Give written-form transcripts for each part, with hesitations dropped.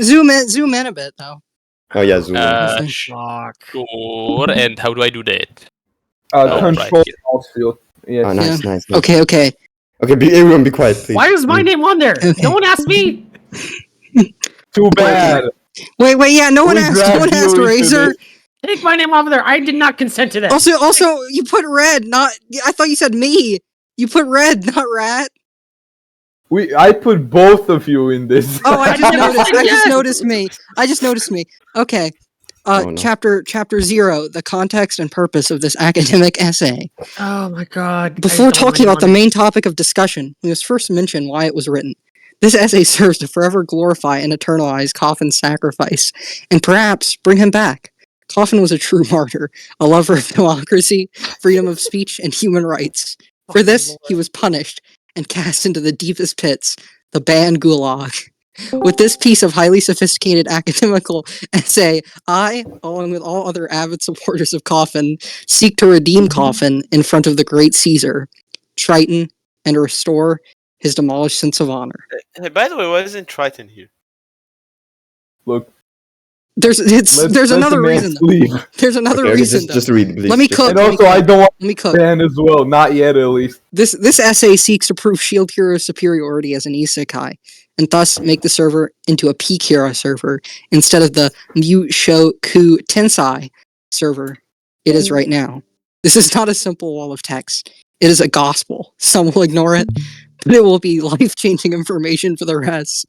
zoom in a bit though. Oh yeah, zoom. Sure. And how do I do that? Control mouse field. Yes. Oh, nice. Okay. Okay, everyone be quiet, please. Why is my name on there? Okay. No one asked me. Too bad. Wait, yeah, no one asked Razor. Take my name off of there. I did not consent to that. Also, you put red, I thought you said me. You put red, not rat. I put both of you in this. Oh, I just noticed me. Okay. No. Chapter 0, the context and purpose of this academic essay. Oh my god. Before talking about the main topic of discussion, we must first mention why it was written. This essay serves to forever glorify and eternalize Coffin's sacrifice, and perhaps bring him back. Coffin was a true martyr, a lover of democracy, freedom of speech, and human rights. For this, he was punished and cast into the deepest pits, the banned gulag. With this piece of highly sophisticated academical essay, I, along with all other avid supporters of Coffin, seek to redeem Coffin in front of the great Caesar, Triton, and restore his demolished sense of honor. Hey, by the way, why isn't Triton here? Look. There's another reason. There's another reason. Just read, please. Let me cook. And also, I don't want Let me cook. ban as well. Not yet, at least. This essay seeks to prove Shield Hero's superiority as an isekai, and thus make the server into a peak hero server instead of the Mushoku tensei server it is right now. This is not a simple wall of text. It is a gospel. Some will ignore it, but it will be life-changing information for the rest.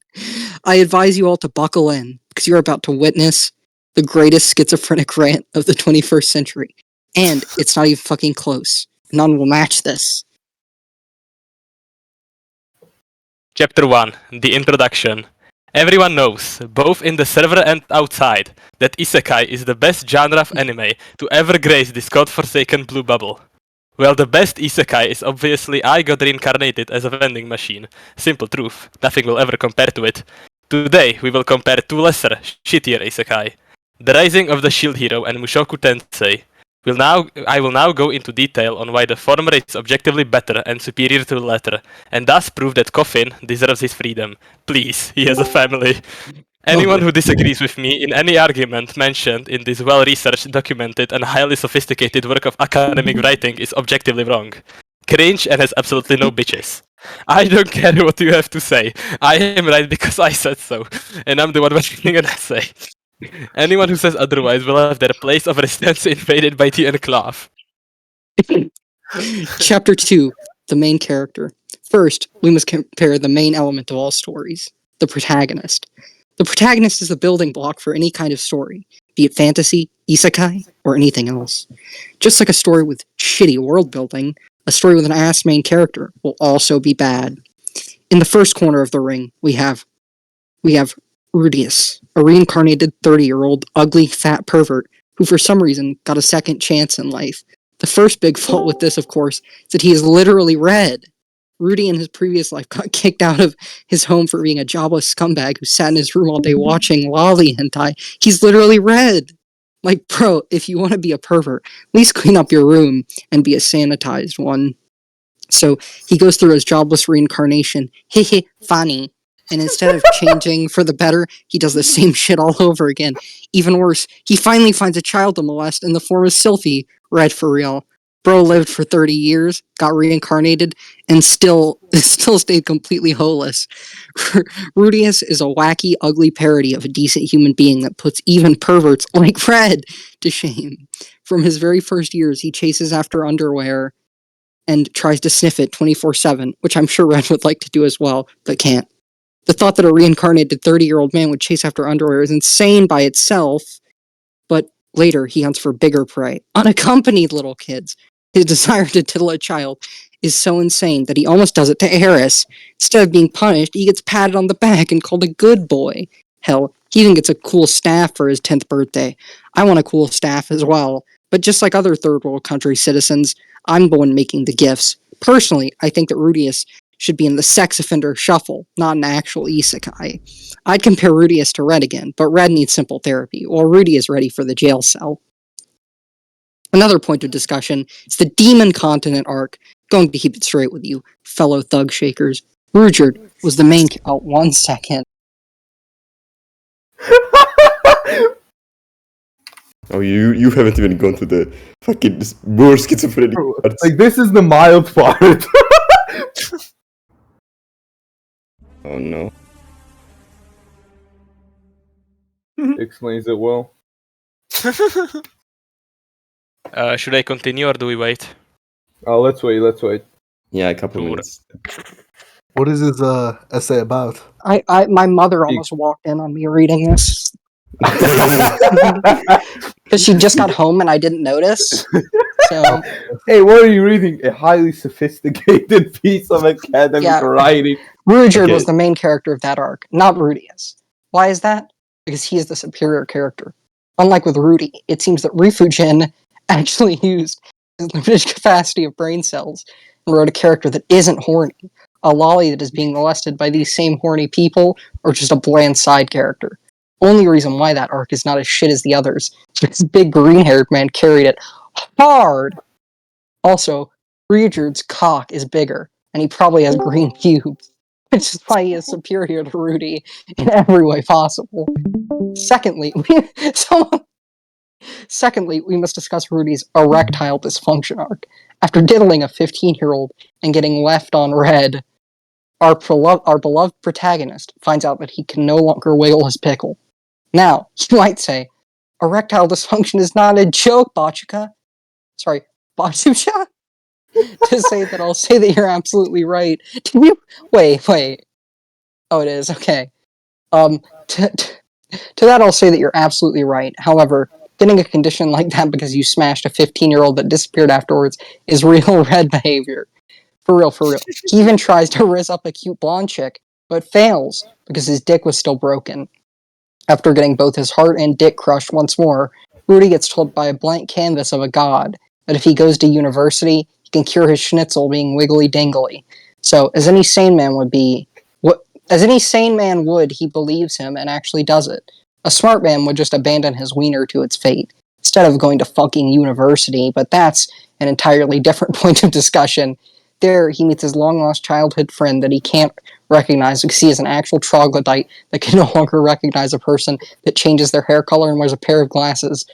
I advise you all to buckle in, because you're about to witness the greatest schizophrenic rant of the 21st century. And it's not even fucking close. None will match this. Chapter 1, the introduction. Everyone knows, both in the server and outside, that isekai is the best genre of anime to ever grace this godforsaken blue bubble. Well, the best isekai is obviously I got reincarnated as a vending machine. Simple truth, nothing will ever compare to it. Today, we will compare two lesser, shittier isekai. The Rising of the Shield Hero and Mushoku Tensei. I will now go into detail on why the former is objectively better and superior to the latter, and thus prove that Coffin deserves his freedom. Please, he has a family. Anyone who disagrees with me in any argument mentioned in this well-researched, documented, and highly sophisticated work of academic writing is objectively wrong. Cringe and has absolutely no bitches. I don't care what you have to say. I am right because I said so, and I'm the one writing an essay. Anyone who says otherwise will have their place of residence invaded by the enclave. Chapter 2, the main character. First, we must compare the main element of all stories, the protagonist. The protagonist is the building block for any kind of story, be it fantasy, isekai, or anything else. Just like a story with shitty world building, a story with an ass main character will also be bad. In the first corner of the ring, we have Rudius, a reincarnated 30-year-old ugly fat pervert who for some reason got a second chance in life. The first big fault with this, of course, is that he is literally red. Rudy in his previous life got kicked out of his home for being a jobless scumbag who sat in his room all day watching lolly hentai. He's literally red. Like, bro, if you want to be a pervert, at least clean up your room and be a sanitized one. So he goes through his jobless reincarnation. Hehe, funny. And instead of changing for the better, he does the same shit all over again. Even worse, he finally finds a child to molest in the form of Sylphie, red for real. Bro lived for 30 years, got reincarnated, and still stayed completely holeless. Rudius is a wacky, ugly parody of a decent human being that puts even perverts like Fred to shame. From his very first years, he chases after underwear and tries to sniff it 24/7, which I'm sure Red would like to do as well, but can't. The thought that a reincarnated 30-year-old man would chase after underwear is insane by itself, but later he hunts for bigger prey, unaccompanied little kids. His desire to tiddle a child is so insane that he almost does it to Eris. Instead of being punished, he gets patted on the back and called a good boy. Hell, he even gets a cool staff for his 10th birthday. I want a cool staff as well, but just like other third world country citizens, I'm the one making the gifts. Personally, I think that Rudius should be in the sex offender shuffle, not an actual isekai. I'd compare Rudius to Red again, but Red needs simple therapy, while Rudy is ready for the jail cell. Another point of discussion is the Demon Continent arc. Going to keep it straight with you, fellow thug shakers. Rudyard was the main... Oh, 1 second. Oh, you haven't even gone to the fucking more schizophrenic parts. Like, this is the mild part. Oh no. Explains it well. Should I continue or do we wait? Oh, let's wait. Yeah, a couple Sure. minutes. What is his essay about? My mother almost walked in on me reading this because she just got home and I didn't notice. So Hey, what are you reading? A highly sophisticated piece of academic Yeah. writing. Rudyard Okay. was the main character of that arc, not Rudius. Why is that? Because he is the superior character. Unlike with Rudy, it seems that Rifujin actually used his limited capacity of brain cells and wrote a character that isn't horny, a lolly that is being molested by these same horny people, or just a bland side character. Only reason why that arc is not as shit as the others is because big green-haired man carried it hard. Also, Rudyard's cock is bigger, and he probably has green pubes, which is why he is superior to Rudy in every way possible. Secondly, we must discuss Rudy's erectile dysfunction arc. After diddling a 15-year-old and getting left on red, our beloved protagonist finds out that he can no longer wiggle his pickle. Now, you might say, erectile dysfunction is not a joke, Bachucha. Sorry, Bachucha? To say that, I'll say that you're absolutely right. Did you... Wait. Oh, it is, okay. To that I'll say that you're absolutely right. However, getting a condition like that because you smashed a 15-year-old that disappeared afterwards is real red behavior. For real. He even tries to rizz up a cute blonde chick, but fails because his dick was still broken. After getting both his heart and dick crushed once more, Rudy gets told by a blank canvas of a god that if he goes to university, he can cure his schnitzel being wiggly dingly. So, as any sane man would, he believes him and actually does it. A smart man would just abandon his wiener to its fate, instead of going to fucking university, but that's an entirely different point of discussion. There, he meets his long-lost childhood friend that he can't recognize because he is an actual troglodyte that can no longer recognize a person that changes their hair color and wears a pair of glasses.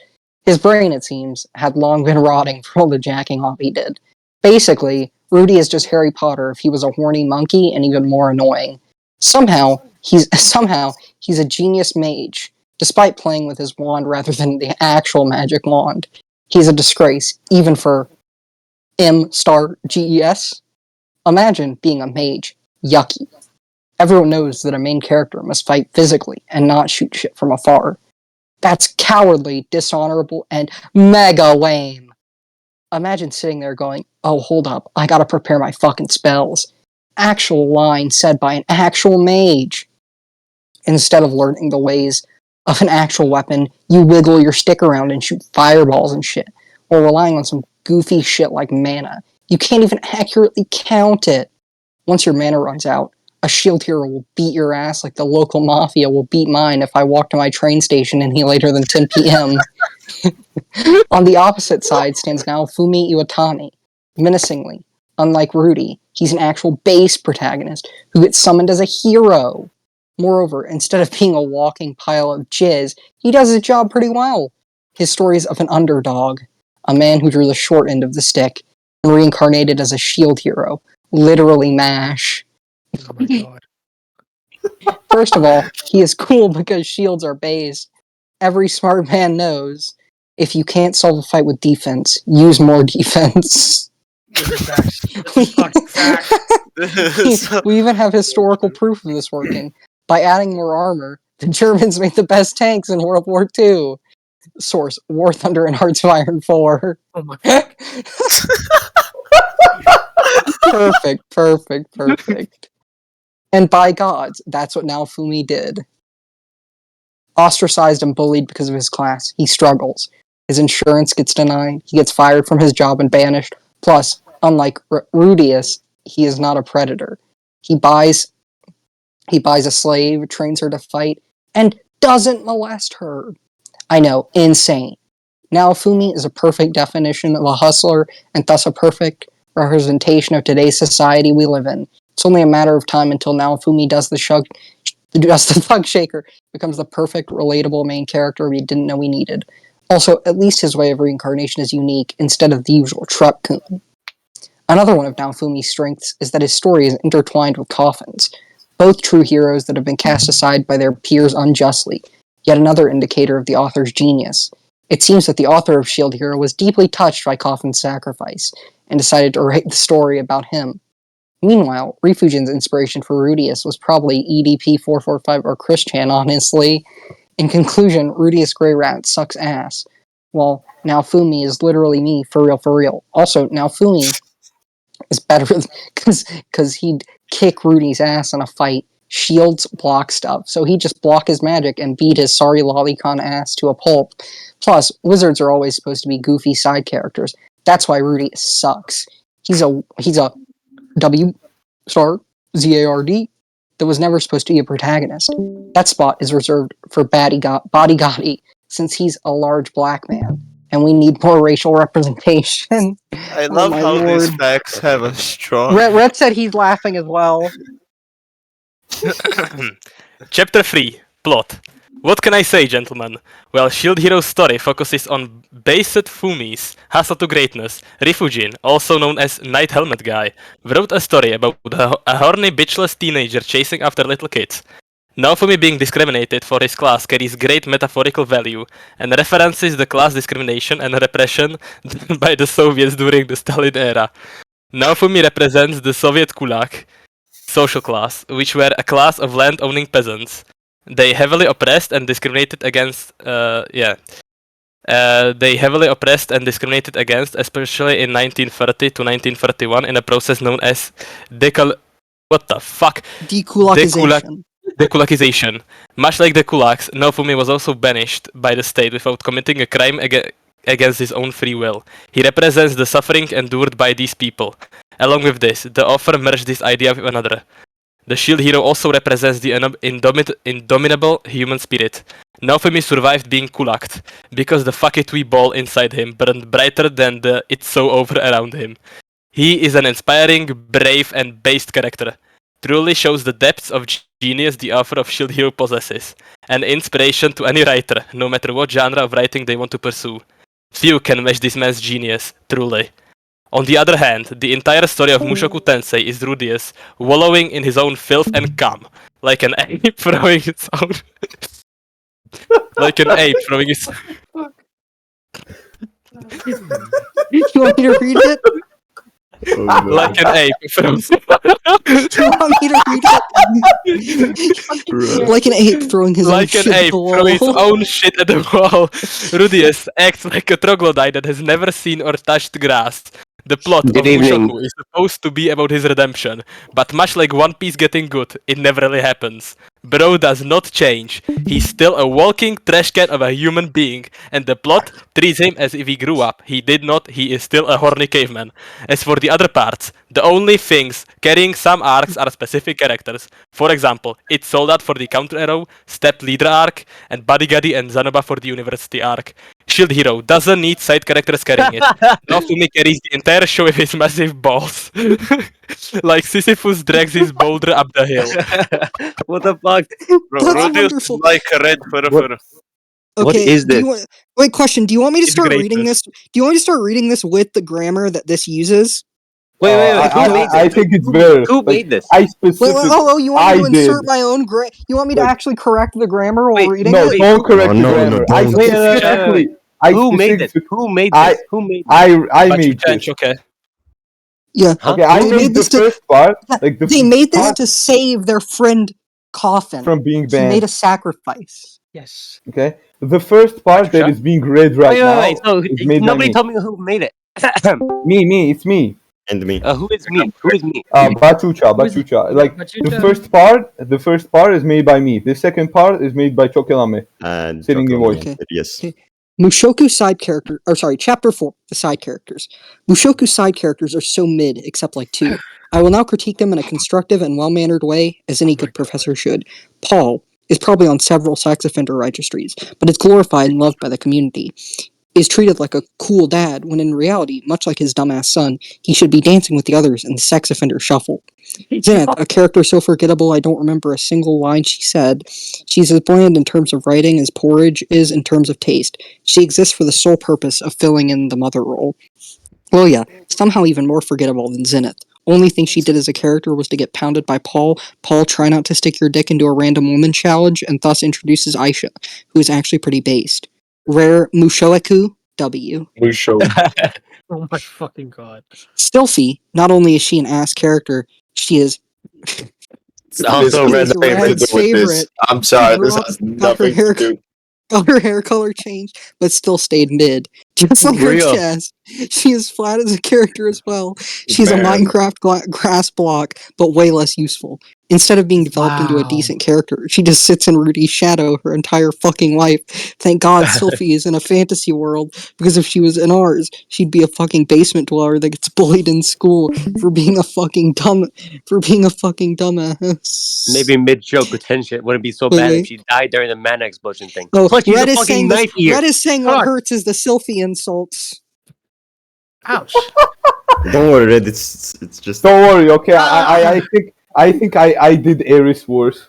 His brain, it seems, had long been rotting for all the jacking off he did. Basically, Rudy is just Harry Potter if he was a horny monkey and even more annoying. Somehow, he's a genius mage, despite playing with his wand rather than the actual magic wand. He's a disgrace, even for M*GES. Imagine being a mage. Yucky. Everyone knows that a main character must fight physically and not shoot shit from afar. That's cowardly, dishonorable, and mega lame. Imagine sitting there going, oh, hold up, I gotta prepare my fucking spells. Actual line said by an actual mage. Instead of learning the ways of an actual weapon, you wiggle your stick around and shoot fireballs and shit, or relying on some goofy shit like mana. You can't even accurately count it. Once your mana runs out, a shield hero will beat your ass like the local mafia will beat mine if I walk to my train station any later than 10 p.m. On the opposite side stands Naofumi Iwatani. Menacingly, unlike Rudy, he's an actual base protagonist who gets summoned as a hero. Moreover, instead of being a walking pile of jizz, he does his job pretty well. His story is of an underdog, a man who drew the short end of the stick, and reincarnated as a shield hero. Literally MASH. Oh my god. First of all, he is cool because shields are base. Every smart man knows, if you can't solve a fight with defense, use more defense. This is facts. This is fucking facts. We even have historical proof of this working. By adding more armor, the Germans made the best tanks in World War II. Source, War Thunder and Hearts of Iron 4. Oh my god. Perfect. And by gods, that's what Naofumi did. Ostracized and bullied because of his class, he struggles. His insurance gets denied, he gets fired from his job and banished. Plus, unlike Rudius, he is not a predator. He buys a slave, trains her to fight, and doesn't molest her. I know, insane. Naofumi is a perfect definition of a hustler, and thus a perfect representation of today's society we live in. It's only a matter of time until Naofumi does the Just the Thug Shaker becomes the perfect, relatable main character we didn't know we needed. Also, at least his way of reincarnation is unique instead of the usual truck-kun. Another one of Naofumi's strengths is that his story is intertwined with coffins, both true heroes that have been cast aside by their peers unjustly, yet another indicator of the author's genius. It seems that the author of Shield Hero was deeply touched by Coffin's sacrifice, and decided to write the story about him. Meanwhile, Rifujin's inspiration for Rudius was probably EDP445 or Christian, honestly. In conclusion, Rudius Grey Rat sucks ass. While Naofumi is literally me, for real, for real. Also, Naofumi is better because he'd kick Rudy's ass in a fight. Shields block stuff, so he'd just block his magic and beat his sorry lolicon ass to a pulp. Plus, wizards are always supposed to be goofy side characters. That's why Rudius sucks. He's a W star ZARD that was never supposed to be a protagonist. That spot is reserved for Body Gotti, since he's a large black man, and we need more racial representation. I love my how these lord. facts have a strong. Red said he's laughing as well. Chapter 3 Plot. What can I say, gentlemen? Well, Shield Hero's story focuses on Based Fumi's hustle to greatness. Rifujin, also known as Night Helmet Guy, wrote a story about a horny, bitchless teenager chasing after little kids. Naofumi being discriminated for his class carries great metaphorical value, and references the class discrimination and repression done by the Soviets during the Stalin era. Naofumi represents the Soviet kulak social class, which were a class of land-owning peasants. They heavily oppressed and discriminated against. They heavily oppressed and discriminated against, especially in 1930 to 1931, in a process known as dekulakization. Much like the kulaks, Naofumi was also banished by the state without committing a crime against his own free will. He represents the suffering endured by these people. Along with this, the author merged this idea with another. The Shield Hero also represents the indomitable human spirit. Naofumi survived being kulaked, because the fuck-it-we ball inside him burned brighter than the it's so over around him. He is an inspiring, brave, and based character. Truly shows the depths of genius the author of Shield Hero possesses. An inspiration to any writer, no matter what genre of writing they want to pursue. Few can match this man's genius, truly. On the other hand, the entire story of Mushoku Tensei is Rudius wallowing in his own filth and cum, like an ape throwing its own... like an ape throwing its... You want me to read it? Oh, no. like an ape throwing... You want me to read it? Like an ape throwing his own Like an shit ape at the wall. throwing its own shit at the wall, Rudius acts like a troglodyte that has never seen or touched grass. The plot Good of evening. Mushoku is supposed to be about his redemption, but much like One Piece getting good, it never really happens. Bro does not change. He's still a walking trash can of a human being, and the plot treats him as if he grew up. He did not, he is still a horny caveman. As for the other parts, the only things carrying some arcs are specific characters. For example, it's Soldat for the Counter Arrow, Step Leader arc, and Bodyguardy and Zanoba for the University arc. Shield Hero doesn't need side characters carrying it. Naofumi carries the entire show with his massive balls. Like Sisyphus drags his boulder up the hill. What the fuck? Bro, That's Rudius wonderful. is like a red fur. What is this? Wait, question. Do you want me to It's start greatness. reading this? Do you want me to start reading this with the grammar that this uses? Wait. Who made I this? think it's better. Who Like, made this? I Wait, specifically. you want me to I insert did. my own You want me to Like- actually correct the grammar while Wait, reading No, it? don't correct Oh, the no, grammar. no, I don't. specifically. Who made this? Who made I- this? Who made this? I But you made change, this. okay. Yeah. Huh? Okay, I They made made the this to- first part. Yeah, Like the They made this part to save their friend Coffin. from being He made banned. a sacrifice. Yes. Okay, the first part that is being read right now Wait. So is made by nobody me. told me who made it. Me, it's me. And me. Who is me? Who is me? Bachucha. Like the first part is made by me. The second part is made by Chokelame. And Sitting in Choco, voice. Okay. yes. Okay. Mushoku side character, chapter 4, the side characters. Mushoku side characters are so mid, except like two. I will now critique them in a constructive and well-mannered way, as any good professor should. Paul is probably on several sex offender registries, but is glorified and loved by the community. is treated like a cool dad, when in reality, much like his dumbass son, he should be dancing with the others in the sex offender shuffle. Zenith, a character so forgettable I don't remember a single line she said. She's as bland in terms of writing as porridge is in terms of taste. She exists for the sole purpose of filling in the mother role. Well, yeah, somehow even more forgettable than Zenith. Only thing she did as a character was to get pounded by Paul. Paul, try not to stick your dick into a random woman challenge, and thus introduces Aisha, who is actually pretty based. Rare Mushoku W. Oh my fucking god. Stilfy, not only is she an ass character, she is Also, She Red's is Red's favorite. I'm sorry, this Rock has got her nothing hair to do. got her hair color changed, but still stayed mid. Just like her Real. chest. She is flat as a character as well. She's a Man. Minecraft grass block, but way less useful. Instead of being developed into a Wow. decent character, she just sits in Rudy's shadow her entire fucking life. Thank God Sylphie is in a fantasy world, because if she was in ours, she'd be a fucking basement dweller that gets bullied in school for being a fucking dumbass. Maybe mid-Mushoku Tensei wouldn't be so Wait, bad wait. if she died during the mana explosion thing. Oh, Plus, she's Red a is fucking saying knife ear. Red is saying Hold what on. hurts is the Sylphie insults. Ouch. Don't worry, Red. It's just. Don't worry, okay. I think I did Eris worse.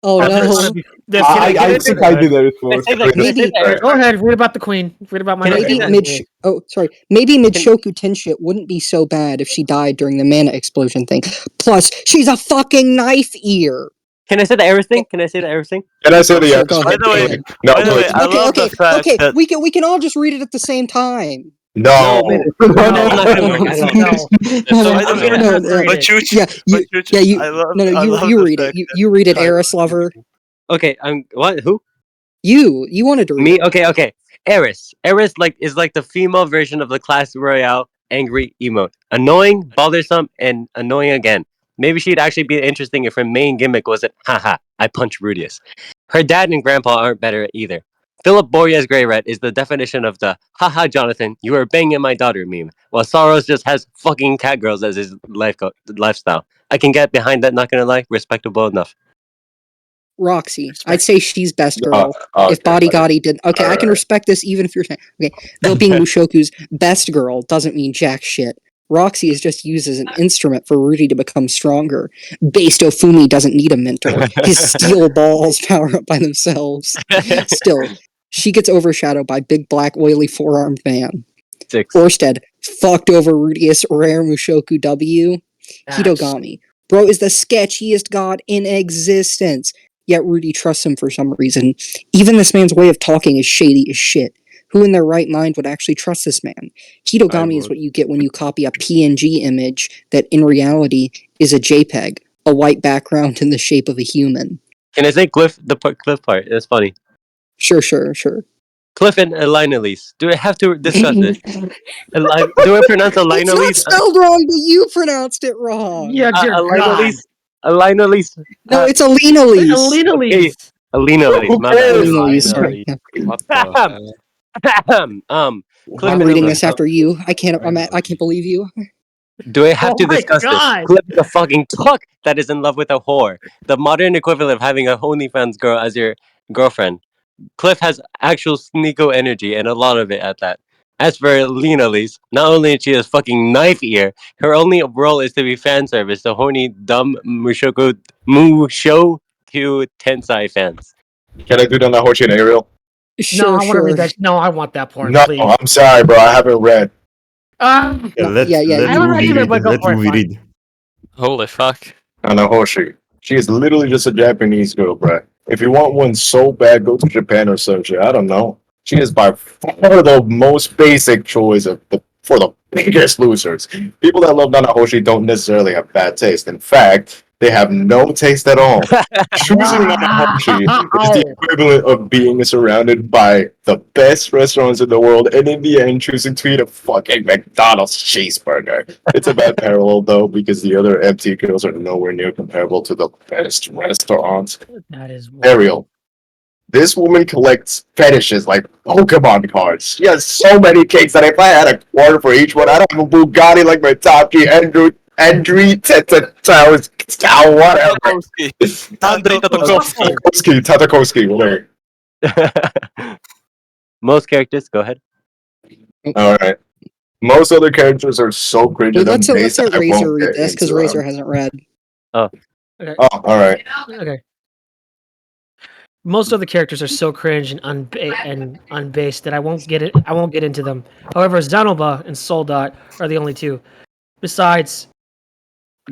Oh That's no. gonna be- I think I did Eris worse. Can I say Maybe- that? Go ahead, read about the queen. Read about my Can I Maybe say that? maybe Mushoku Tensei wouldn't be so bad if she died during the mana explosion thing. Plus, she's a fucking knife ear. Can I say the Eris thing? Can I say the Eris thing? Can I say the Sure, go By ahead. the way, No, by the way, please. I love the fact that We can all just read it at the same time. No. No, I'm not gonna work at all. No. No, By the way, no, but no, Chuchi, yeah, but Chuchi, yeah, you, I love, no, I love you the read it. fact that- You read it, Eris lover. Okay, what? Who? You wanted to read Me? it. Okay. Eris is like the female version of the Clash Royale angry emote. Annoying, bothersome, and annoying again. Maybe she'd actually be interesting if her main gimmick wasn't, haha, I punch Rudius. Her dad and grandpa aren't better either. Philip Boreas Grey Rat is the definition of the, haha, Jonathan, you are banging my daughter meme, while Soros just has fucking catgirls as his lifestyle. I can get behind that, not gonna lie, respectable enough. Roxy. I'd say she's best girl. Okay, If Body Gotti did, okay, I can Alright. respect this even if you're saying, okay, though being Mushoku's best girl doesn't mean jack shit. Roxy is just used as an instrument for Rudy to become stronger. Based Ofumi doesn't need a mentor. His steel balls power up by themselves. Still, she gets overshadowed by big black oily four-armed man. 6. Orsted fucked over Rudius Rare Mushoku W. Hitogami. Bro is the sketchiest god in existence. Yet Rudy trusts him for some reason. Even this man's way of talking is shady as shit. Who in their right mind would actually trust this man? Hitogami is what you get when you copy a PNG image that in reality is a JPEG, a white background in the shape of a human. Can I say Cliff part? It's funny. Sure. Cliff and Elinalise. Do I have to discuss this? Do I pronounce It's not Elinalise? spelled wrong, but you pronounced it wrong. Yeah, dear God. Elinalise. No, it's Alina Lise. Alina Lee. Elinalise. My bad. Alina Lise, sorry. Yeah. What the hell? Cliff I'm and reading Elin- this after you. I can't believe you. Do I have Oh to my discuss God. this? Cliff is a fucking tuck that is in love with a whore. The modern equivalent of having a OnlyFans girl as your girlfriend. Cliff has actual sneako energy and a lot of it at that. As for Lena Lise, not only is she a fucking knife ear, her only role is to be fan service to horny, dumb Mushoku Tensei fans. Can I do the Nahoshi and Ariel? Sure, No, I want to read that. No, I want that porn, No, please. I'm sorry, bro. I haven't read. Ah, Yeah, let Ruby read, but go for it, Ruby fine. read. Holy fuck. Nahoshi. She is literally just a Japanese girl, bro. If you want one so bad, go to Japan or some shit. I don't know. She is by far the most basic choice for the biggest losers. People that love Nanahoshi don't necessarily have bad taste. In fact, they have no taste at all. Choosing Nanahoshi is the equivalent of being surrounded by the best restaurants in the world, and in the end, choosing to eat a fucking McDonald's cheeseburger. It's a bad parallel, though, because the other MT girls are nowhere near comparable to the best restaurants. That is Ariel. This woman collects fetishes like Pokemon cards. She has so many cakes that if I had a quarter for each one, I'd have a Bugatti like my top G, Andrew, whatever. Andrei Tatakovsky. Tatakovsky, whatever. Most characters, go ahead. All right. Most other characters are so cringe Wait, and let's unbased. let I Razor won't read get this because into Razor them. hasn't read. Okay. Oh, all right. Okay. Most of the characters are so cringe and unbased that I won't get it. I won't get into them. However, Zanoba and Soldat are the only two. Besides,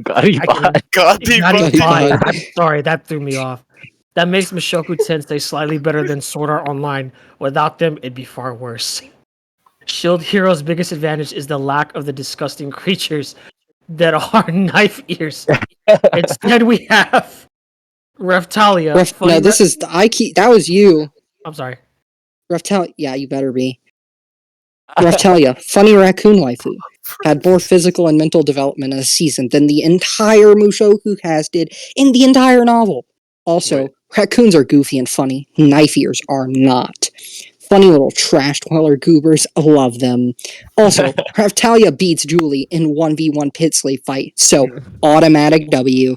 God, you I can. God, Not God. I'm sorry, that threw me off. That makes Mushoku Tensei slightly better than Sword Art Online. Without them, it'd be far worse. Shield Hero's biggest advantage is the lack of the disgusting creatures that are knife ears. Instead, we have Reftalia. No, this is the Ike. That was you. I'm sorry. Reftalia. Yeah, you better be. Reftalia, funny raccoon waifu, had more physical and mental development in a season than the entire Mushoku cast did in the entire novel. Also, raccoons are goofy and funny. Knife ears are not. Funny little trash dweller goobers, love them. Also, Reftalia beats Julie in 1v1 pit slave fight, so automatic W.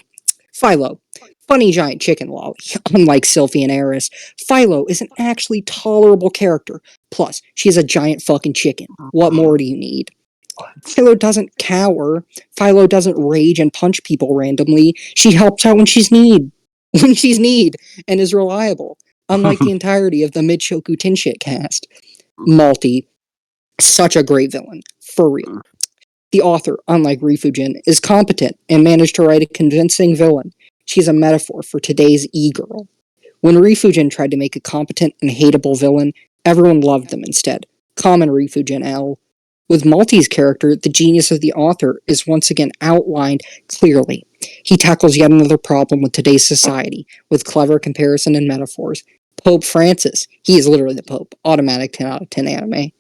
Philo, funny giant chicken lolly. Unlike Sylphie and Eris, Philo is an actually tolerable character. Plus, she's a giant fucking chicken. What more do you need? Philo doesn't cower. Philo doesn't rage and punch people randomly. She helps out when she's need. When she's need, and is reliable. Unlike the entirety of the Mushoku Tensei cast. Malty, such a great villain. For real. The author, unlike Rifujin, is competent and managed to write a convincing villain. She's a metaphor for today's e-girl. When Rifujin tried to make a competent and hateable villain, everyone loved them instead. Common Rifujin L. With Malty's character, the genius of the author is once again outlined clearly. He tackles yet another problem with today's society, with clever comparison and metaphors. Pope Francis, he is literally the Pope. Automatic 10 out of 10 anime.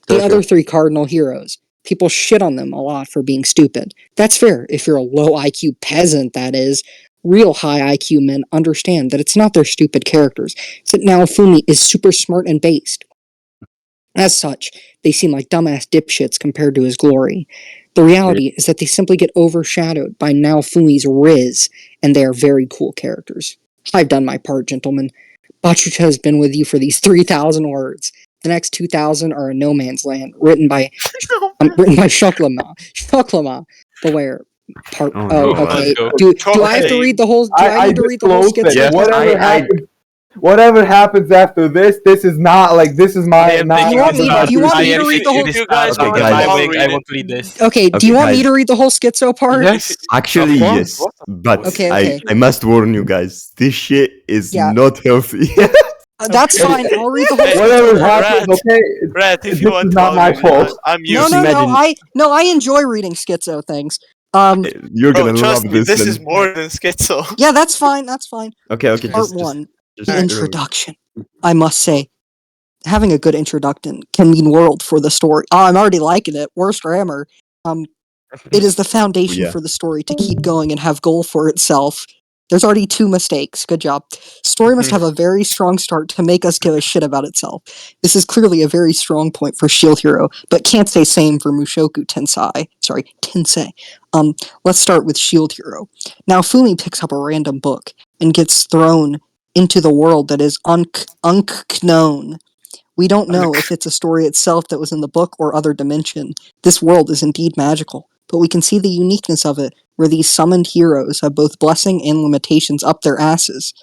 The other three cardinal heroes. People shit on them a lot for being stupid. That's fair if you're a low IQ peasant, that is. Real high IQ men understand that it's not their stupid characters. It's that Naofumi is super smart and based. As such, they seem like dumbass dipshits compared to his glory. The reality is that they simply get overshadowed by Naofumi's riz, and they are very cool characters. I've done my part, gentlemen. Bachucha has been with you for these 3,000 words. The next 2,000 are a no man's land, written by Shoklama. Shoklama, beware. Part. Oh, okay. Do I have to read the whole? Do I need to read the whole sketch? Yes, whatever happens after this is not like this is my. Do you want me to read the whole? You guys Okay, guys. I want to read this. Okay. Do you want me to read the whole schizo part? Yes. Actually, yes. But Okay. I must warn you guys, this shit is Yeah. not healthy. That's fine. I'll read the whole. Whatever happens, okay. Brad, if This you want is to not my fault. I'm No, used no, to it. no. I enjoy reading schizo things. You're Bro, gonna trust love me, this. this then. is more than schizo. Yeah, that's fine. That's fine. Okay. Part one. Just The introduction. I must say, having a good introduction can mean world for the story. Oh, I'm already liking it. Worst grammar. It is the foundation for the story to keep going and have goal for itself. There's already 2 mistakes. Good job. Story must have a very strong start to make us give a shit about itself. This is clearly a very strong point for Shield Hero, but can't say same for Mushoku Tensei. Tensei. Let's start with Shield Hero. Now Fumi picks up a random book and gets thrown into the world that is unknown. We don't know if it's a story itself that was in the book or other dimension. This world is indeed magical, but we can see the uniqueness of it, where these summoned heroes have both blessing and limitations up their asses.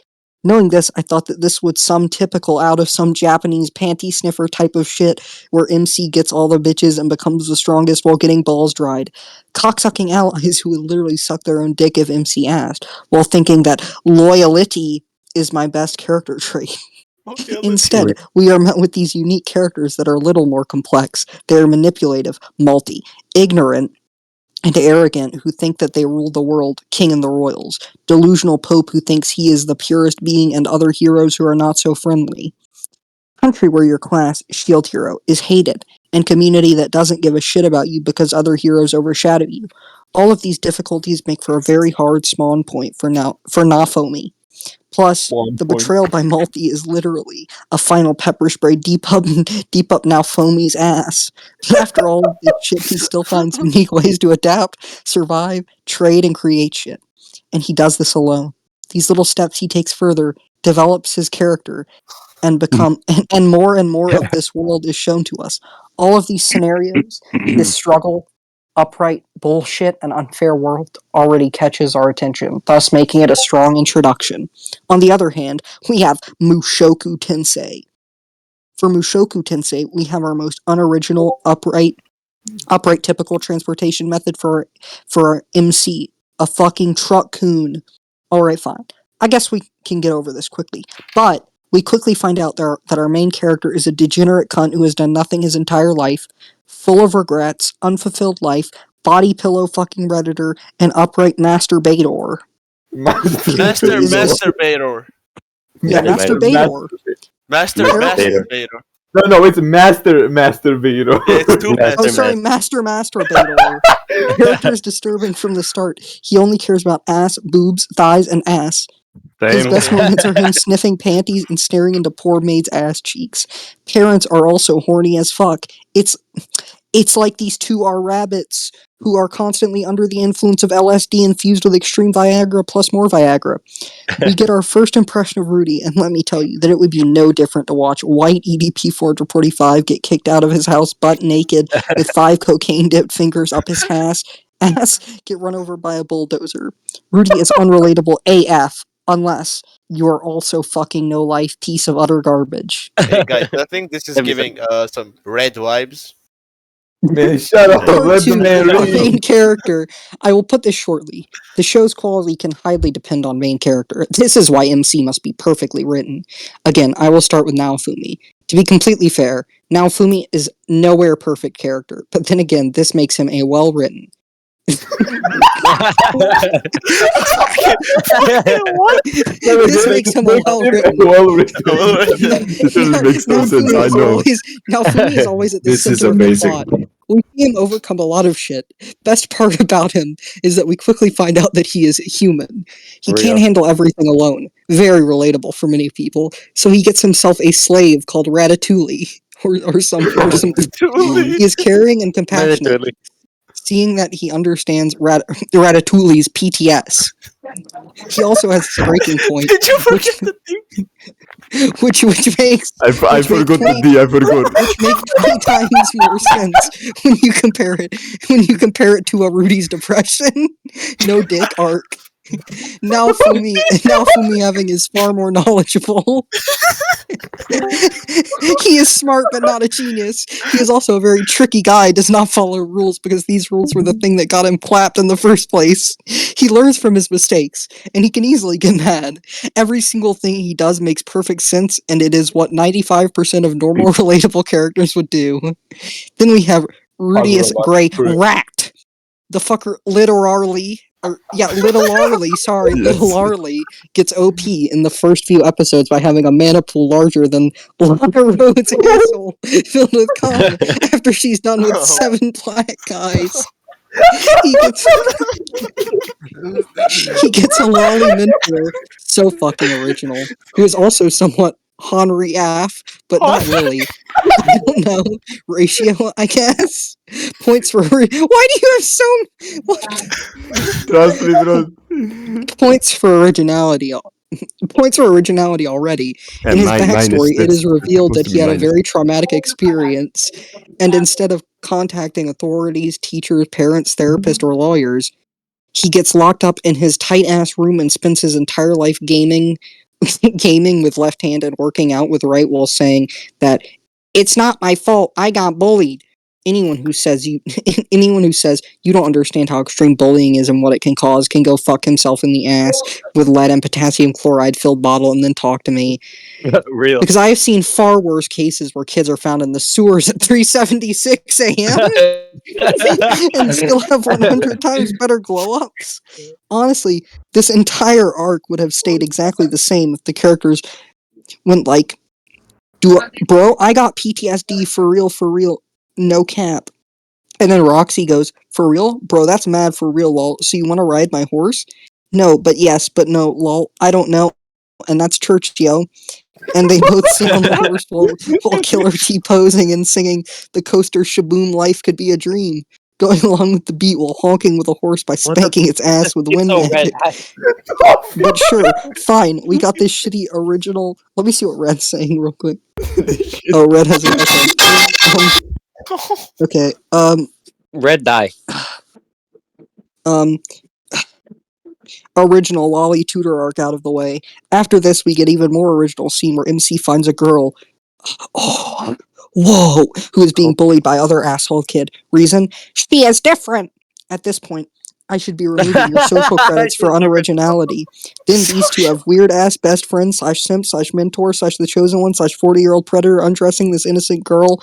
Knowing this, I thought that this would some typical out of some Japanese panty sniffer type of shit, where MC gets all the bitches and becomes the strongest while getting balls dried. Cocksucking allies who would literally suck their own dick if MC asked, while thinking that loyalty is my best character trait. Instead, we are met with these unique characters that are a little more complex. They are manipulative, multi, ignorant, and arrogant, who think that they rule the world, king and the royals. Delusional pope who thinks he is the purest being, and other heroes who are not so friendly. Country where your class, shield hero, is hated, and community that doesn't give a shit about you because other heroes overshadow you. All of these difficulties make for a very hard spawn point for Nafomi. Plus, the betrayal by Malty is literally a final pepper spray deep up Naofomi's ass. But after all of this shit, he still finds unique ways to adapt, survive, trade, and create shit. And he does this alone. These little steps he takes further develops his character, and more of this world is shown to us. All of these scenarios, this struggle, upright bullshit, and unfair world already catches our attention, thus making it a strong introduction. On the other hand, we have Mushoku Tensei. For Mushoku Tensei, we have our most unoriginal, upright typical transportation method for MC, a fucking truck coon. Alright, fine. I guess we can get over this quickly. But we quickly find out that our main character is a degenerate cunt who has done nothing his entire life, full of regrets, unfulfilled life, body pillow fucking redditor, and upright masturbator. Masturbator. Yeah, masturbator. Masturbator. No, it's masturbator. Yeah, it's too Oh, sorry, masturbator. Character is disturbing from the start. He only cares about ass, boobs, thighs, and ass. His best moments are him sniffing panties and staring into poor maid's ass cheeks. Parents are also horny as fuck. It's like these two are rabbits who are constantly under the influence of LSD infused with extreme Viagra plus more Viagra. We get our first impression of Rudy, and let me tell you that it would be no different to watch white EDP 445 get kicked out of his house butt naked with 5 cocaine-dipped fingers up his ass get run over by a bulldozer. Rudy is unrelatable AF, unless you're also fucking no-life piece of utter garbage. Hey guys, I think this is giving some red vibes. Man, shut up. Let the man Our read. main character. I will put this shortly. The show's quality can highly depend on main character. This is why MC must be perfectly written. Again, I will start with Naofumi. To be completely fair, Naofumi is nowhere perfect character, but then again, this makes him a well-written. This makes him a well-written. This doesn't make no sense, I know. Naofumi is always at the This is center of the amazing. plot. We see him overcome a lot of shit. Best part about him is that we quickly find out that he is human. He can't handle everything alone. Very relatable for many people. So he gets himself a slave called Ratatouille. Or something. He is caring and compassionate. Seeing that he understands Ratatouille's PTS. He also has this breaking point. Did you forget the thing? Which makes I forgot the D, I forgot. which makes 20 times more sense when you compare it to a Rudy's depression. No dick arc. Now Fumi having is far more knowledgeable. He is smart but not a genius. He is also a very tricky guy, does not follow rules because these rules were the thing that got him clapped in the first place. He learns from his mistakes, and he can easily get mad. Every single thing he does makes perfect sense, and it is what 95% of normal relatable characters would do. Then we have Rudius Gray Rat. The fucker literally gets OP in the first few episodes by having a mana pool larger than Lana Rhodes' asshole filled with cum after she's done with 7 black guys. He gets a lolly mentor, so fucking original, who is also somewhat Henry Aff, but not really. I don't know. Ratio, I guess. Points for... Why do you have so... Trust me, bro. Points for originality. Points for originality already. In his backstory, it is revealed that he had a very traumatic experience, and instead of contacting authorities, teachers, parents, therapists, or lawyers, he gets locked up in his tight-ass room and spends his entire life gaming with left hand and working out with right while saying that it's not my fault, I got bullied. Anyone who says you don't understand how extreme bullying is and what it can cause can go fuck himself in the ass with lead and potassium chloride filled bottle and then talk to me. Real. Because I have seen far worse cases where kids are found in the sewers at 3:76 a.m. and still have 100 times better glow-ups. Honestly, this entire arc would have stayed exactly the same if the characters went like, bro, I got PTSD for real, no cap. And then Roxy goes, for real? Bro, that's mad for real, lol. So you want to ride my horse? No, but yes, but no, lol. I don't know. And that's church, yo. And they both sit on the horse while Killer T-posing and singing The Coaster Shaboom Life Could Be a Dream, going along with the beat while honking with a horse by spanking its ass with wind magic. But sure, fine, we got this shitty original... Let me see what Red's saying real quick. Oh, Red has an echo. Okay. Red dye. Original Lolly tutor arc out of the way. After this, we get even more original scene where MC finds a girl. Oh, whoa! Who is being bullied by other asshole kid. Reason? She is different. At this point, I should be removing your social credits for unoriginality. Then these two have weird ass best friend / simp / mentor / the chosen one / 40-year-old predator undressing this innocent girl.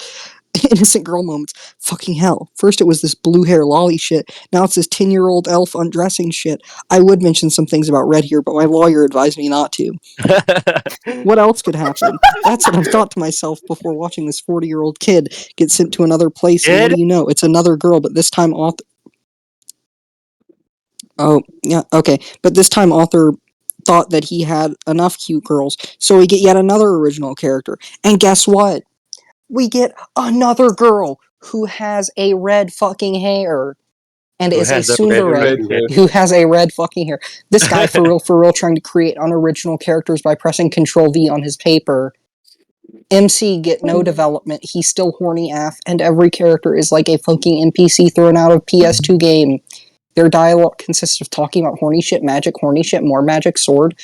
Innocent girl moments. Fucking hell. First it was this blue hair lolly shit. Now it's this 10-year-old elf undressing shit. I would mention some things about Red here, but my lawyer advised me not to. What else could happen? That's what I've thought to myself before watching this 40-year-old kid get sent to another place, and what do you know? It's another girl, but this time author... Oh, yeah, okay. But this time author thought that he had enough cute girls, so we get yet another original character. And guess what? We get another girl who has a red fucking hair and Who is a has a tsundere who has a red fucking hair. This guy, for real, trying to create unoriginal characters by pressing Control V on his paper. MC get no development, he's still horny AF, and every character is like a fucking NPC thrown out of PS2 game. Their dialogue consists of talking about horny shit, more magic, sword,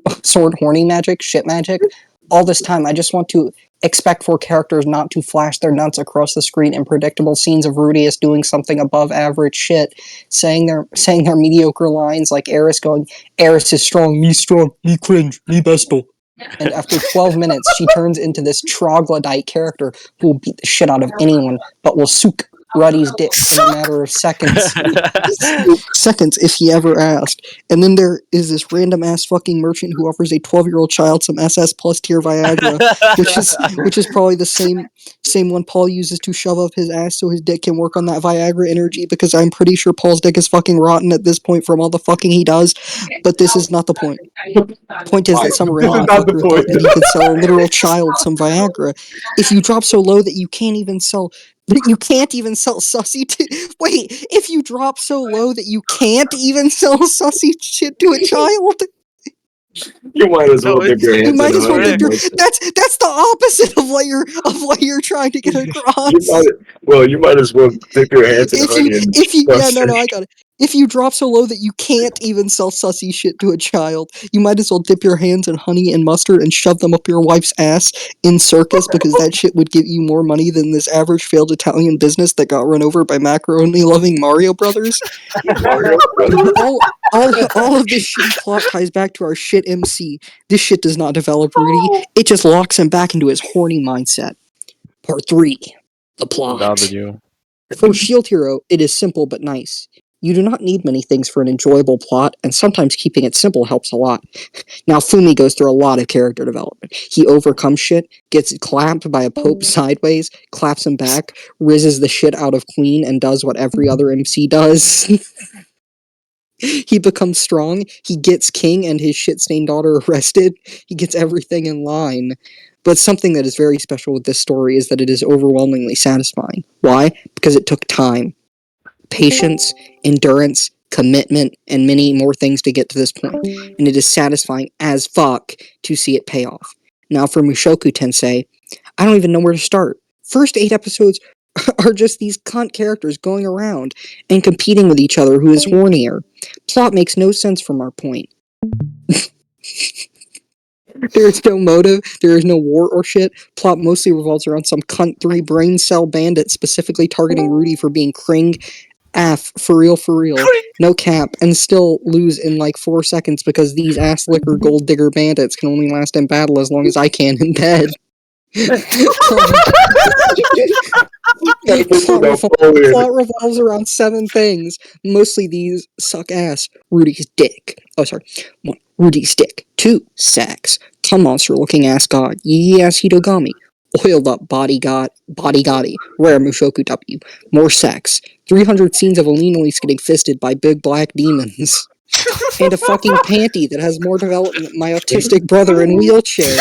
horny magic, shit magic. All this time, I just want to expect for characters not to flash their nuts across the screen in predictable scenes of Rudius doing something above average shit, saying their mediocre lines like Eris going, Eris is strong, me cringe, me bestel. And after 12 minutes, she turns into this troglodyte character who will beat the shit out of anyone, but will sook Ruddy's dick in a matter of seconds. Seconds, if he ever asked. And then there is this random ass fucking merchant who offers a 12-year-old child some SS plus tier Viagra, which is probably the same one Paul uses to shove up his ass so his dick can work on that Viagra energy, because I'm pretty sure Paul's dick is fucking rotten at this point from all the fucking he does. But this is not the point. The point is that some random fucker thought that he could sell a literal child some Viagra. If you drop so low that you can't even sell sussy wait, if you drop so low that you can't even sell sussy shit to a child, You might as well dip your hands in that's the opposite of what you're trying to get across. You might as well dip your hands in honey and I got it. If you drop so low that you can't even sell sussy shit to a child, you might as well dip your hands in honey and mustard and shove them up your wife's ass in circus, because that shit would give you more money than this average failed Italian business that got run over by macaroni-loving Mario Brothers. All of this shitty plot ties back to our shit MC. This shit does not develop Rudy. It just locks him back into his horny mindset. Part 3. The plot. For Shield Hero, it is simple but nice. You do not need many things for an enjoyable plot, and sometimes keeping it simple helps a lot. Now, Fumi goes through a lot of character development. He overcomes shit, gets clapped by a pope sideways, claps him back, rizzes the shit out of Queen, and does what every other MC does. He becomes strong, he gets King and his shit-stained daughter arrested, he gets everything in line. But something that is very special with this story is that it is overwhelmingly satisfying. Why? Because it took time. Patience, endurance, commitment, and many more things to get to this point. And it is satisfying as fuck to see it pay off. Now for Mushoku Tensei, I don't even know where to start. First 8 episodes are just these cunt characters going around and competing with each other who is hornier. Plot makes no sense from our point. There is no motive, there is no war or shit. Plot mostly revolves around some cunt 3 brain cell bandit specifically targeting Rudy for being Kring for real, no cap, and still lose in like 4 seconds because these ass liquor gold digger bandits can only last in battle as long as I can in bed. Plot revolves around 7 things. Mostly these suck ass. Rudy's dick. Oh, sorry. 1. Rudy's dick. 2. Sex. Come monster looking ass god. Yes, Hitogami. Oiled up body gotti. Rare Mushoku W. More sex. 300 scenes of Alinois getting fisted by big black demons. And a fucking panty that has more development than my autistic brother in wheelchair.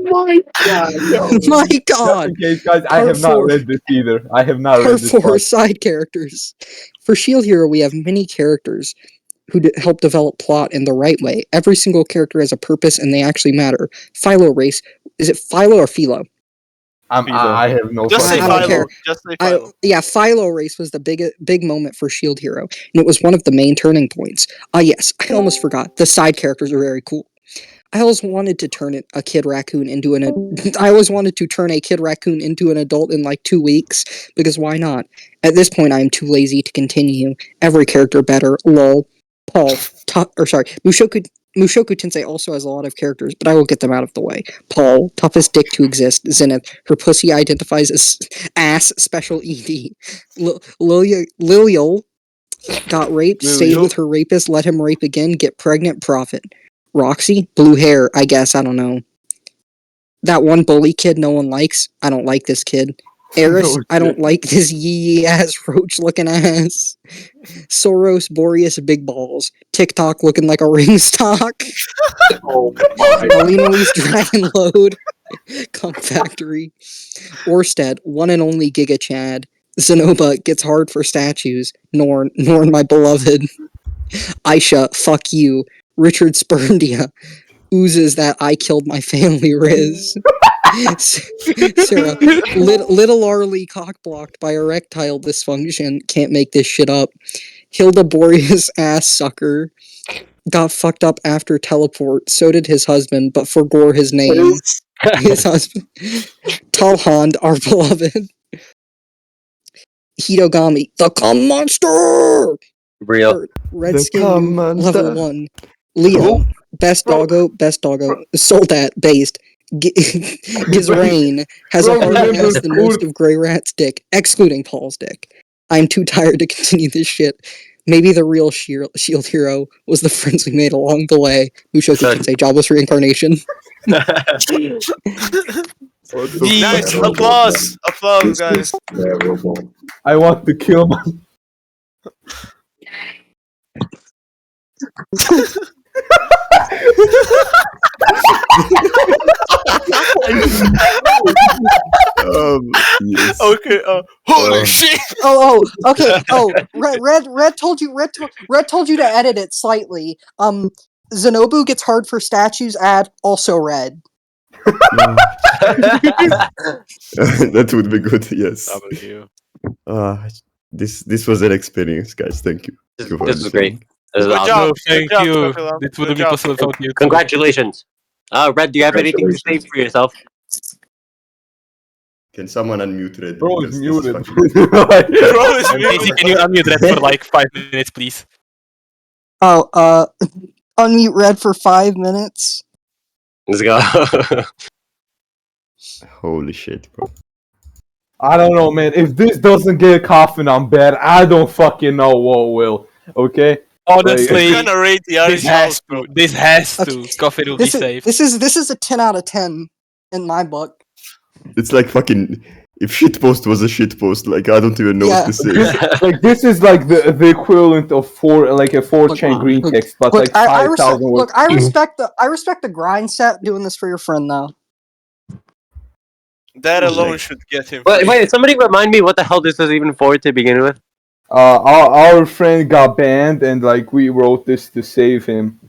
My God, no. My God! Just in case, guys, I have not read this either. I have not read this. Part 4, side characters. For Shield Hero, we have many characters who help develop plot in the right way. Every single character has a purpose and they actually matter. Philo race. Is it Philo or Philo? I have no. Just say I don't care. Philo. Just say Philo. Philo race was the big moment for Shield Hero, and it was one of the main turning points. Yes, I almost forgot. The side characters are very cool. I always wanted to turn a kid raccoon into I always wanted to turn a kid raccoon into an adult in like 2 weeks, because why not? At this point, I am too lazy to continue. Every character better. Lol. Paul. Mushoku Tensei also has a lot of characters, but I will get them out of the way. Paul, toughest dick to exist. Zenith, her pussy identifies as ass special ED. Lilial got raped, stayed with her rapist, let him rape again, get pregnant, profit. Roxy, blue hair, I guess, I don't know. That one bully kid no one likes, I don't like this kid. Eris, I don't like this yee-ass roach-looking ass. Soros, Boreas, big balls. TikTok looking like a ring stock. Alino's Dragon Load. Cum Factory. Orsted, one and only Giga Chad. Zenoba gets hard for statues. Norn, my beloved. Aisha, fuck you. Richard Spurndia. Oozes that I killed my family Riz. Sarah, little Arlie cockblocked by erectile dysfunction. Can't make this shit up. Hilda Boreas ass sucker. Got fucked up after teleport. So did his husband, but forgore his name. His husband. Talhand, our beloved. Hitogami, the cum monster! Real. Redskin level 1. Leo, best doggo. Soldat, based. Gizrain has a harder ass than most of Grey Rat's dick, excluding Paul's dick. I'm too tired to continue this shit. Maybe the real Shield Hero was the friends we made along the way. Mushoku Tensei, jobless reincarnation. Nice. Applause, guys. I want to kill my. Yes. Okay. Holy shit. Okay. Red told you to edit it slightly. Zenobu gets hard for statues. Add also red. That would be good. Yes. W. This was an experience, guys. Thank you. This was great. This was Good awesome. job. No, thank Good job, you. Dracula. It Good wouldn't be job. possible without you. Congratulations. Red, do you have anything to say for yourself? Can someone unmute Red? Bro is Because this muted. fucking- Bro is Casey, muted. can you unmute Red for like 5 minutes, please? Unmute Red for 5 minutes. Let's go. Holy shit, bro. I don't know, man. If this doesn't get a coffin on bed, I don't fucking know what will. Okay. Honestly, It's gonna rate the Irish house, bro. This has to. Okay. Coffee will be safe. This is a 10 out of 10 in my book. It's like fucking. If shitpost was a shitpost, like I don't even know what to say. Like this is like the equivalent of a 4chan green text, but like 5,000 words. Look, I respect the grind set doing this for your friend though. That alone should get him. Wait, somebody remind me what the hell this was even for to begin with? Our friend got banned, and like we wrote this to save him.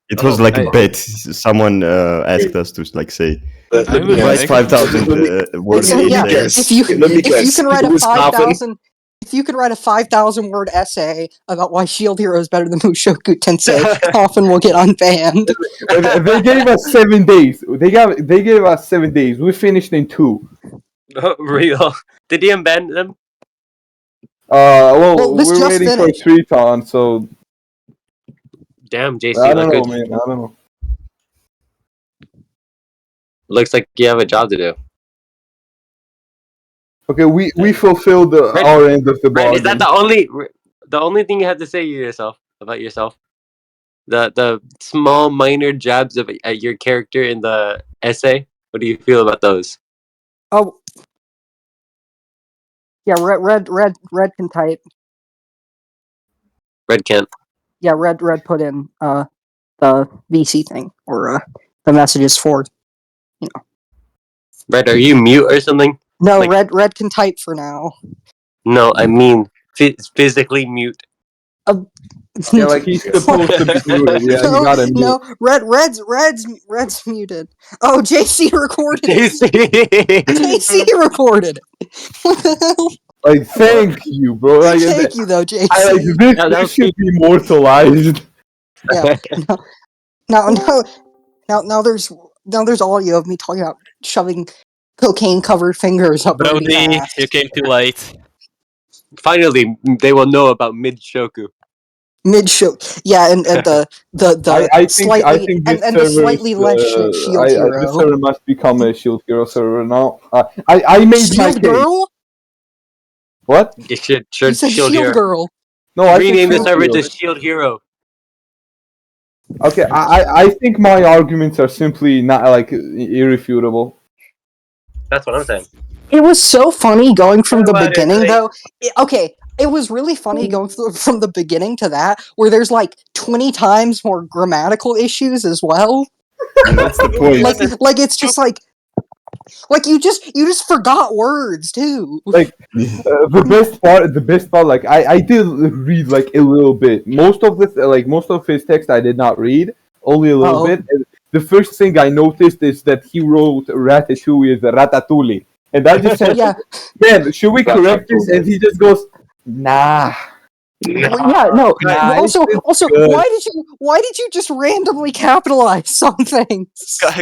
It was like a bet. Someone asked us to like say. I will Write make 5,000 words. If you can write a 5,000. If you can write a 5,000 word essay about why Shield Hero is better than Mushoku Tensei, Coffin will get unbanned. They gave us 7 days. They gave us 7 days. We finished in 2. Real. Did he unban them? Well, this we're just waiting finished. for 3-ton, so Damn, JC. I don't know, man. I don't know. Looks like you have a job to do. Okay, we fulfilled our end of the bargain. Is that the only thing you have to say about yourself? The small minor jabs at your character in the essay. What do you feel about those? Oh, yeah, red can type. Red can't. Yeah, red put in the VC thing or the messages for. Red, are you mute or something? No, like, red can type for now. No, I mean physically mute. Yeah, like he's supposed to be muted. Yeah, no, you gotta mute. no, Red's muted. Oh, JC recorded. JC recorded. What the hell? Like, thank you, bro. Like, Thank you though, JC. This should be immortalized. Yeah. Now there's audio of me talking about shoving cocaine covered fingers up Rudy's Brody, ass. you came too late. Finally, they will know about Mushoku. Mid-show, yeah, and the I slightly think this and the slightly server less shield hero. this server must become a shield hero server now. I made my Shield case. girl? What? You should You said Shield shield Hero. girl. No, I Rename the said server Shield to Hero. Shield Hero. Okay, I think my arguments are simply not like irrefutable. That's what I'm saying. It was so funny going from the What about it, beginning, like- though. It was really funny going from the beginning to that, where there's like 20 times more grammatical issues as well. And that's the point. Like it's just like you just forgot words too. Like the best part, like I did read like a little bit. Most of his text I did not read, only a little bit. And the first thing I noticed is that he wrote ratatouille as ratatouille, and I just said, Yeah. "Man, should we correct this?" And he just goes, "Nah." Yeah, no. Nah, Also, it's good. why did you just randomly capitalize something?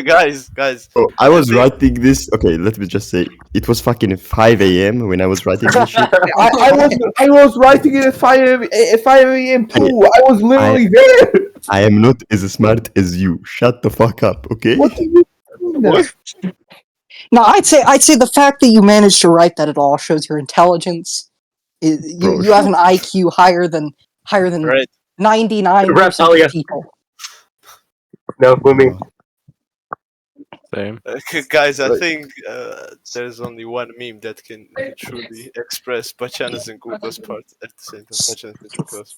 Guys. Oh, I was writing this. Okay, let me just say, it was fucking 5 a.m. when I was writing this shit. I was writing it at 5 a.m. too. I was literally there. I am not as smart as you. Shut the fuck up, okay? What do you mean? No, I'd say the fact that you managed to write that at all shows your intelligence. You have an IQ higher than Right. 99% of people. No, for me. Same. Guys, I think there's only one meme that can truly express Bachanas and Google's part at the same time. Bachanas and Google's.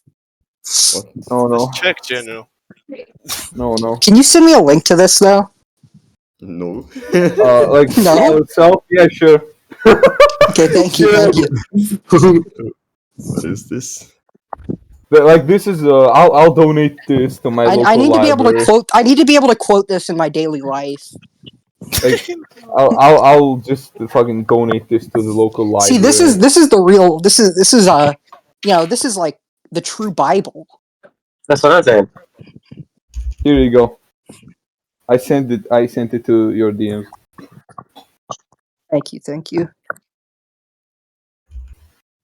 Oh no. Check general. No. Can you send me a link to this though? No. Like No? itself? Yeah, sure. Okay, thank you. What is this? Like this is I'll donate this to my local I need to be able to library. quote. I need to be able to quote this in my daily life. Like, I'll just fucking donate this to the local library. See, this is the real. This is this is like the true Bible. That's what I'm saying. Here you go. I sent it to your DMs. Thank you.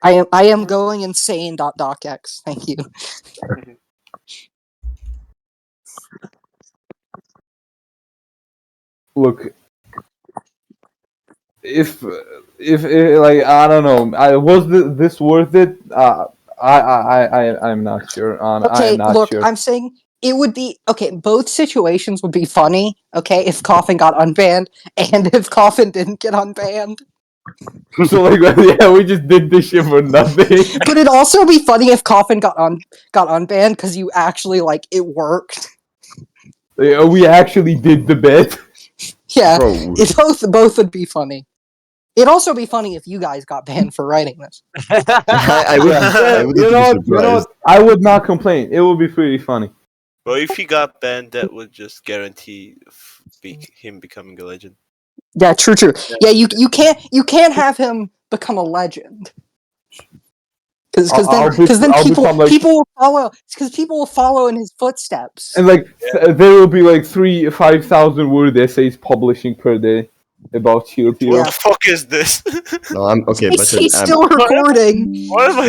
I am going insane. .docx. Thank you. Look, if like I don't know, was this worth it? I'm not sure. Okay, I'm not look, sure. I'm saying it would be okay. Both situations would be funny. Okay, if Coffin got unbanned and if Coffin didn't get unbanned. So like, yeah, we just did this shit for nothing. But it'd also be funny if Coffin got unbanned because you actually like it worked. Yeah, we actually did the bet. Yeah, Bro. it both would be funny. It'd also be funny if you guys got banned for writing this. I wouldn't You be know surprised. what? I would not complain. It would be pretty funny. Well, if he got banned, that would just guarantee him becoming a legend. Yeah, true. Yeah, you can't have him become a legend. Because then people will follow. Because people will follow in his footsteps. And like there will be like 5,000 word essays publishing per day about Shield Hero. What the fuck is this? No, I'm okay, but He's still recording. What am I